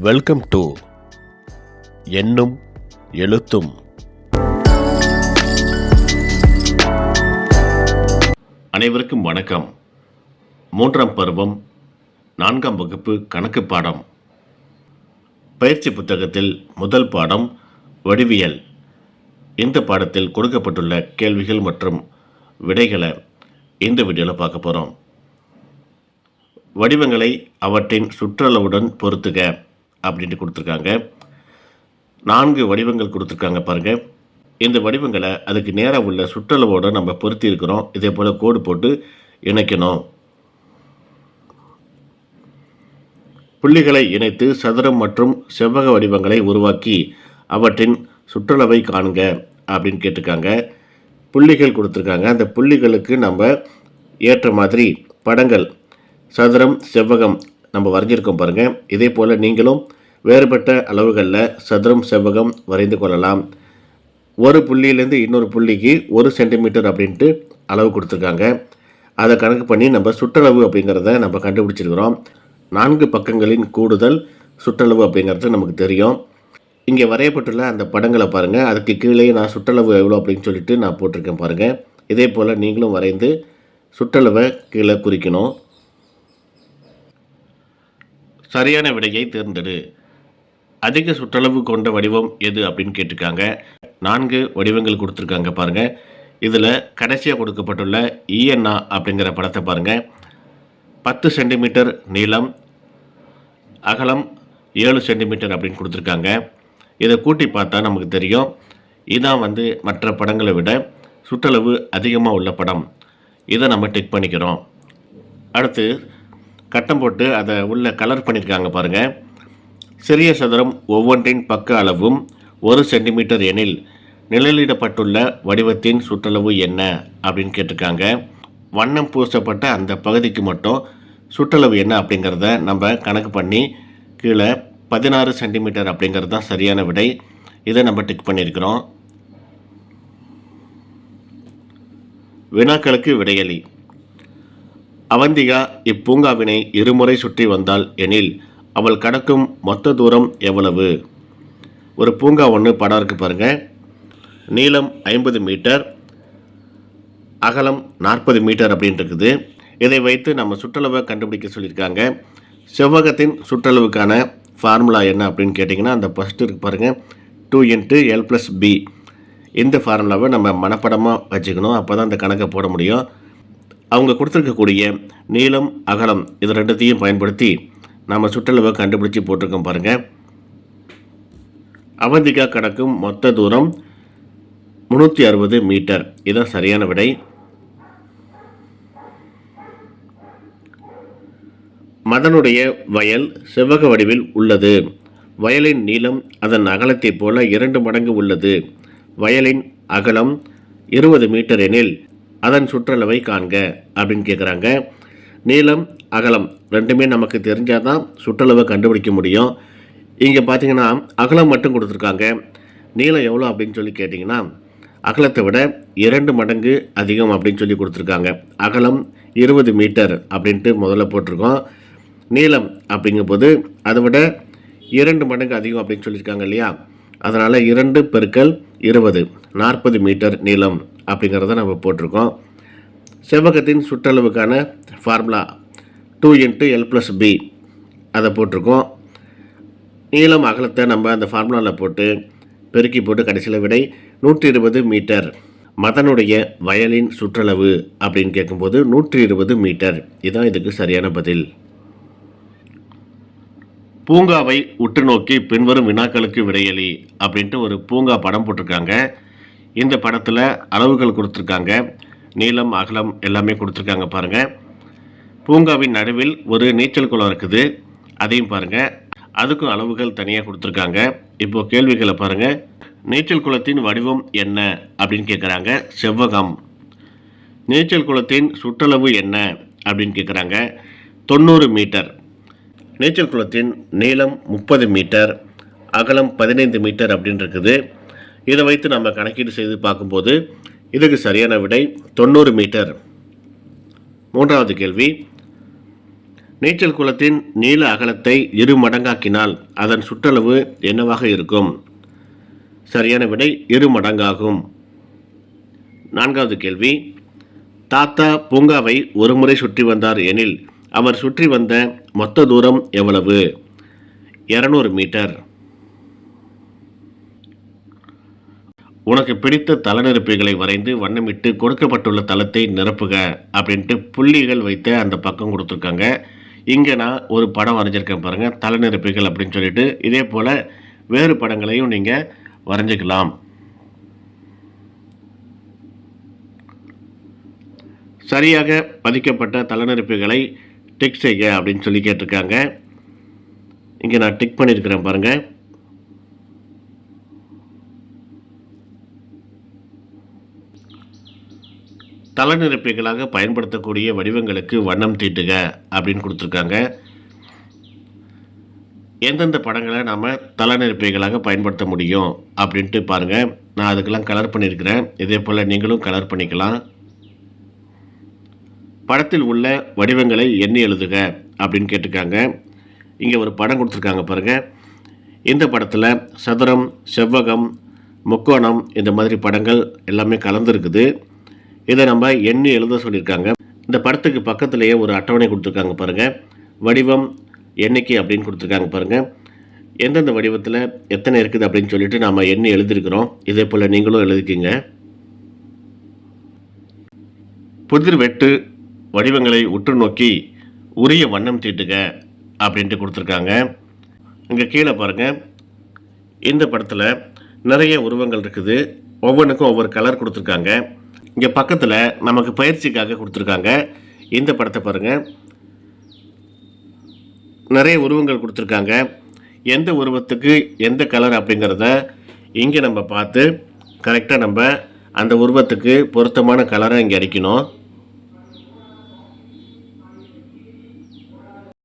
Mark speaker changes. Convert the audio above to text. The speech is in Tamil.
Speaker 1: வெல்கம் டு எண்ணும் எழுத்தும். அனைவருக்கும் வணக்கம். 3ஆம் பருவம் 4ஆம் வகுப்பு கணக்கு பாடம் பயிற்சி புத்தகத்தில் முதல் பாடம் வடிவியல். இந்த பாடத்தில் கொடுக்கப்பட்டுள்ள கேள்விகள் மற்றும் விடைகளை இந்த வீடியோவில் பார்க்க போகிறோம். வடிவங்களை அவற்றின் சுற்றளவுடன் பொருத்துக அப்படின்ட்டு கொடுத்துருக்காங்க. 4 வடிவங்கள் கொடுத்துருக்காங்க பாருங்கள். இந்த வடிவங்களை அதுக்கு நேராக உள்ள சுற்றளவோடு நம்ம பொருத்தி இருக்கிறோம். இதே போல் கோடு போட்டு இணைக்கணும். புள்ளிகளை இணைத்து சதுரம் மற்றும் செவ்வக வடிவங்களை உருவாக்கி அவற்றின் சுற்றளவை காண்க அப்படின்னு கேட்டிருக்காங்க. புள்ளிகள் கொடுத்துருக்காங்க. அந்த புள்ளிகளுக்கு நம்ம ஏற்ற மாதிரி படங்கள் சதுரம் செவ்வகம் நம்ம வரைஞ்சிருக்கோம் பாருங்கள். இதே போல் நீங்களும் வேறுபட்ட அளவுகளில் சதுரம் செவ்வகம் வரைந்து கொள்ளலாம். ஒரு புள்ளியிலேருந்து இன்னொரு புள்ளிக்கு 1 சென்டிமீட்டர் அப்படின்ட்டு அளவு கொடுத்துருக்காங்க. அதை கணக்கு பண்ணி நம்ம சுற்றளவு அப்படிங்கிறத நம்ம கண்டுபிடிச்சிருக்கிறோம். 4 பக்கங்களின் கூடுதல் சுற்றளவு அப்படிங்கிறது நமக்கு தெரியும். இங்கே வரையப்பட்டுள்ள அந்த படங்களை பாருங்கள். அதுக்கு கீழே நான் சுற்றளவு எவ்வளோ அப்படின்னு சொல்லிட்டு நான் போட்டிருக்கேன் பாருங்கள். இதே போல் நீங்களும் வரைந்து சுற்றளவை கீழே குறிக்கணும். சரியான விடையை தேர்ந்தெடு. அதிக சுற்றளவு கொண்ட வடிவம் எது அப்படின்னு கேட்டிருக்காங்க. 4 வடிவங்கள் கொடுத்துருக்காங்க பாருங்கள். இதில் கடைசியாக கொடுக்கப்பட்டுள்ள இஎன்ஆ அப்படிங்கிற படத்தை பாருங்கள். 10 சென்டிமீட்டர் நீளம், அகலம் 7 சென்டிமீட்டர் அப்படின்னு கொடுத்துருக்காங்க. இதை கூட்டி பார்த்தா நமக்கு தெரியும். இதான் மற்ற படங்களை விட சுற்றளவு அதிகமாக உள்ள படம். இதை நம்ம டிக் பண்ணிக்கிறோம். அடுத்து கட்டம் போட்டு அதை உள்ள கலர் பண்ணியிருக்காங்க பாருங்கள். சிறிய சதுரம் ஒவ்வொன்றின் பக்க அளவும் 1 சென்டிமீட்டர் எனில் நிழலிடப்பட்டுள்ள வடிவத்தின் சுற்றளவு என்ன அப்படின்னு கேட்டிருக்காங்க. வண்ணம் பூசப்பட்ட அந்த பகுதிக்கு மட்டும் சுற்றளவு என்ன அப்படிங்கிறத நம்ம கணக்கு பண்ணி கீழே 16 சென்டிமீட்டர் அப்படிங்கிறது தான் சரியான விடை. இதை நம்ம டிக் பண்ணியிருக்கிறோம். வினாக்களுக்கு விடையளி. அவந்திகா இப்பூங்காவினை 2 முறை சுற்றி வந்தாள் எனில் அவள் கடக்கும் மொத்த தூரம் எவ்வளவு? ஒரு பூங்கா ஒன்று படம் இருக்கு பாருங்கள். நீளம் 50 மீட்டர், அகலம் 40 மீட்டர் அப்படின்னு இருக்குது. இதை வைத்து நம்ம சுற்றளவை கண்டுபிடிக்க சொல்லியிருக்காங்க. செவ்வகத்தின் சுற்றளவுக்கான ஃபார்முலா என்ன அப்படின்னு கேட்டிங்கன்னா, அந்த ஃபஸ்ட்டு இருக்கு பாருங்கள், 2 × L+B. இந்த ஃபார்முலாவை நம்ம மனப்படமாக வச்சுக்கணும். அப்போ தான் அந்த கணக்கை போட முடியும். அவங்க கொடுத்துருக்கக்கூடிய நீளம் அகலம் இது 2த்தையும் பயன்படுத்தி நம்ம சுற்றளவை கண்டுபிடிச்சி போட்டிருக்கோம் பாருங்கள். அவந்திகா கடக்கும் மொத்த தூரம் 360 மீட்டர். இதுதான் சரியான விடை. மதனுடைய வயல் செவ்வக வடிவில் உள்ளது. வயலின் நீளம் அதன் அகலத்தைப் போல 2 மடங்கு உள்ளது. வயலின் அகலம் 20 மீட்டர் எனில் அதன் சுற்றளவை காண்க அப்படின்னு கேட்குறாங்க. நீளம் அகலம் 2மே நமக்கு தெரிஞ்சால் தான் சுற்றளவை கண்டுபிடிக்க முடியும். இங்கே பார்த்தீங்கன்னா அகலம் மட்டும் கொடுத்துருக்காங்க. நீளம் எவ்வளோ அப்படின்னு சொல்லி கேட்டிங்கன்னா, அகலத்தை விட 2 மடங்கு அதிகம் அப்படின்னு சொல்லி கொடுத்துருக்காங்க. அகலம் 20 மீட்டர் அப்படின்ட்டு முதல்ல போட்டிருக்கோம். நீளம் அப்படிங்கும்போது அதை விட 2 மடங்கு அதிகம் அப்படின்னு சொல்லியிருக்காங்க இல்லையா? அதனால் 2 × 20 40 மீட்டர் நீளம் அப்படிங்கிறத நம்ம போட்டிருக்கோம். செவ்வகத்தின் சுற்றளவுக்கான ஃபார்முலா 2 × L+B அதை போட்டிருக்கோம். நீளம் அகலத்தை நம்ம அந்த ஃபார்முலாவில் போட்டு பெருக்கி போட்டு கடைசியில் விடை 120 மீட்டர். மதனுடைய வயலின் சுற்றளவு அப்படின்னு கேட்கும்போது 120 மீட்டர். இதுதான் இதுக்கு சரியான பதில். பூங்காவை உற்று நோக்கி பின்வரும் வினாக்களுக்கு விடையளி அப்படின்ட்டு ஒரு பூங்கா படம் போட்டிருக்காங்க. இந்த படத்தில் அளவுகள் கொடுத்துருக்காங்க. நீளம் அகலம் எல்லாமே கொடுத்துருக்காங்க பாருங்கள். பூங்காவின் நடுவில் ஒரு நீச்சல் குளம் இருக்குது. அதையும் பாருங்கள். அதுக்கும் அளவுகள் தனியாக கொடுத்துருக்காங்க. இப்போது கேள்விகளை பாருங்கள். நீச்சல் குளத்தின் வடிவம் என்ன அப்படின்னு கேட்குறாங்க. செவ்வகம். நீச்சல் குளத்தின் சுற்றளவு என்ன அப்படின்னு கேட்குறாங்க. 90 மீட்டர். நீச்சல் குளத்தின் நீளம் 30 மீட்டர், அகலம் 15 மீட்டர் அப்படின்னு இருக்குது. இதை வைத்து நம்ம கணக்கீடு செய்து பார்க்கும்போது இதுக்கு சரியான விடை 90 மீட்டர். 3வது கேள்வி, நீச்சல் குளத்தின் நீள அகலத்தை 2 மடங்காக்கினால் அதன் சுற்றளவு என்னவாக இருக்கும்? சரியான விடை 2 மடங்காகும். 4வது கேள்வி, தாத்தா பூங்காவை ஒரு முறை சுற்றி வந்தார் எனில் அவர் சுற்றி வந்த மொத்த தூரம் எவ்வளவு? 200 மீட்டர். உனக்கு பிடித்த தளநிரப்பிகளை வரைந்து வண்ணமிட்டு கொடுக்கப்பட்டுள்ள தளத்தை நிரப்புக அப்படின்ட்டு புள்ளிகள் வைத்த அந்த பக்கம் கொடுத்துருக்காங்க. இங்கே நான் ஒரு படம் வரைஞ்சிருக்கேன் பாருங்கள், தளநிரப்பிகள் அப்படின்னு சொல்லிட்டு. இதே போல் வேறு படங்களையும் நீங்கள் வரைஞ்சிக்கலாம். சரியாக பதிக்கப்பட்ட தளநிரப்பிகளை டிக் செய்க அப்படின்னு சொல்லி கேட்டிருக்காங்க. இங்கே நான் டிக் பண்ணியிருக்கிறேன் பாருங்கள். தளநிரப்பிகளாக பயன்படுத்தக்கூடிய வடிவங்களுக்கு வண்ணம் தீட்டுக அப்படின்னு கொடுத்துருக்காங்க. எந்தெந்த படங்களை நாம் தளநிரப்பிகளாக பயன்படுத்த முடியும் அப்படின்ட்டு பாருங்கள். நான் அதுக்கெல்லாம் கலர் பண்ணியிருக்கிறேன். இதே போல் நீங்களும் கலர் பண்ணிக்கலாம். படத்தில் உள்ள வடிவங்களை எண்ணி எழுதுக அப்படின்னு கேட்டிருக்காங்க. இங்கே ஒரு படம் கொடுத்துருக்காங்க பாருங்கள். இந்த படத்தில் சதுரம், செவ்வகம், முக்கோணம் இந்த மாதிரி படங்கள் எல்லாமே கலந்துருக்குது. இதை நம்ம எண்ணி எழுத சொல்லியிருக்காங்க. இந்த படத்துக்கு பக்கத்துலேயே ஒரு அட்டவணை கொடுத்துருக்காங்க பாருங்கள். வடிவம், எண்ணிக்கை அப்படின்னு கொடுத்துருக்காங்க பாருங்கள். எந்தெந்த வடிவத்தில் எத்தனை இருக்குது அப்படின்னு சொல்லிட்டு நாம் எண்ணி எழுதியிருக்கிறோம். இதே போல் நீங்களும் எழுதிக்கிங்க. புதிர் வெட்டு வடிவங்களை உற்று நோக்கி உரிய வண்ணம் தீட்டுக அப்படின்ட்டு கொடுத்துருக்காங்க. இங்கே கீழே பாருங்கள். இந்த படத்தில் நிறைய உருவங்கள் இருக்குது. ஒவ்வொன்றுக்கும் ஒவ்வொரு கலர் கொடுத்துருக்காங்க. இங்கே பக்கத்தில் நமக்கு பயிற்சிக்காக கொடுத்துருக்காங்க. இந்த படத்தை பாருங்கள். நிறைய உருவங்கள் கொடுத்துருக்காங்க. எந்த உருவத்துக்கு எந்த கலர் அப்படிங்கிறத இங்கே நம்ம பார்த்து கரெக்டாக நம்ம அந்த உருவத்துக்கு பொருத்தமான கலரை இங்கே அடிக்கணும்.